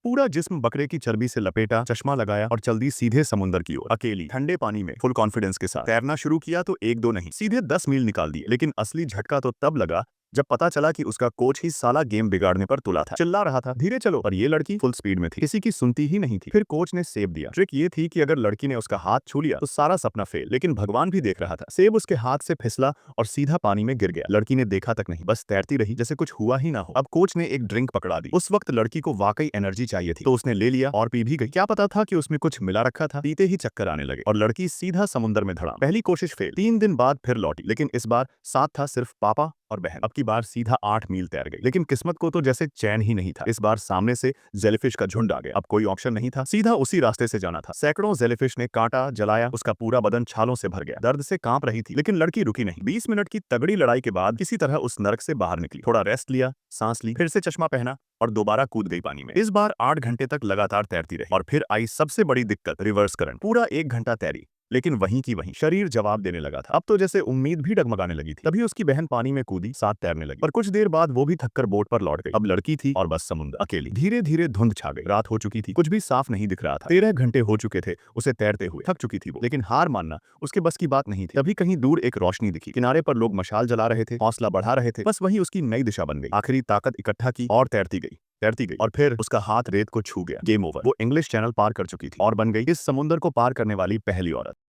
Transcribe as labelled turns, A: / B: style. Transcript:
A: पूरा जिस्म बकरे की चर्बी से लपेटा, चश्मा लगाया और चल दी सीधे समुंदर की ओर। अकेली ठंडे पानी में फुल कॉन्फिडेंस के साथ तैरना शुरू किया तो एक दो नहीं, सीधे 10 मील निकाल दिए। लेकिन असली झटका तो तब लगा जब पता चला कि उसका कोच ही साला गेम बिगाड़ने पर तुला था। चिल्ला रहा था, धीरे चलो, पर ये लड़की फुल स्पीड में थी, किसी की सुनती ही नहीं थी। फिर कोच ने सेब दिया। ट्रिक ये थी कि अगर लड़की ने उसका हाथ छू लिया तो सारा सपना फेल। लेकिन भगवान भी देख रहा था। सेब उसके हाथ से फिसला और सीधा पानी में गिर गया। लड़की ने देखा तक नहीं, बस तैरती रही जैसे कुछ हुआ ही ना हो। अब कोच ने एक ड्रिंक पकड़ा दी। उस वक्त लड़की को वाकई एनर्जी चाहिए थी, तो उसने ले लिया और पी भी गई। क्या पता था कि उसमें कुछ मिला रखा था। पीते ही चक्कर आने लगे और लड़की सीधा समुद्र में धड़ा। पहली कोशिश फेल। 3 दिन बाद फिर लौटी, लेकिन इस बार साथ था सिर्फ पापा और बहन। अब की बार सीधा 8 मील तैर गई। लेकिन किस्मत को तो जैसे चैन ही नहीं था। इस बार सामने से जेलीफिश का झुंड आ गया। अब कोई ऑप्शन नहीं था, सीधा उसी रास्ते से जाना था। सैकड़ों जेलीफिश ने काटा, जलाया, उसका पूरा बदन छालों से भर गया। दर्द से कांप रही थी, लेकिन लड़की रुकी नहीं। 20 मिनट की तगड़ी लड़ाई के बाद किसी तरह उस नरक से बाहर निकली। थोड़ा रेस्ट लिया, सांस ली, फिर से चश्मा पहना और दोबारा कूद गई पानी में। इस बार 8 घंटे तक लगातार तैरती रही। और फिर आई सबसे बड़ी दिक्कत, रिवर्स करंट। पूरा 1 घंटा तैरी, लेकिन वहीं की वहीं शरीर जवाब देने लगा था। अब तो जैसे उम्मीद भी डगमगाने लगी थी। तभी उसकी बहन पानी में कूदी, साथ तैरने लगी। पर कुछ देर बाद वो भी थककर बोट पर लौट गई। अब लड़की थी और बस समुद्र, अकेली। धीरे धीरे धुंध छा गई। रात हो चुकी थी, कुछ भी साफ नहीं दिख रहा था। 13 घंटे हो चुके थे उसे तैरते हुए। थक चुकी थी वो, लेकिन हार मानना उसके बस की बात नहीं थी। तभी कहीं दूर एक रोशनी दिखी। किनारे पर लोग मशाल जला रहे थे, हौसला बढ़ा रहे थे। बस वही उसकी नई दिशा बन गई। आखिरी ताकत इकट्ठा की और तैरती गई, तैरती गई। और फिर उसका हाथ रेत को छू गया। Game over. वो इंग्लिश चैनल पार कर चुकी थी और बन गई इस समुद्र को पार करने वाली पहली औरत।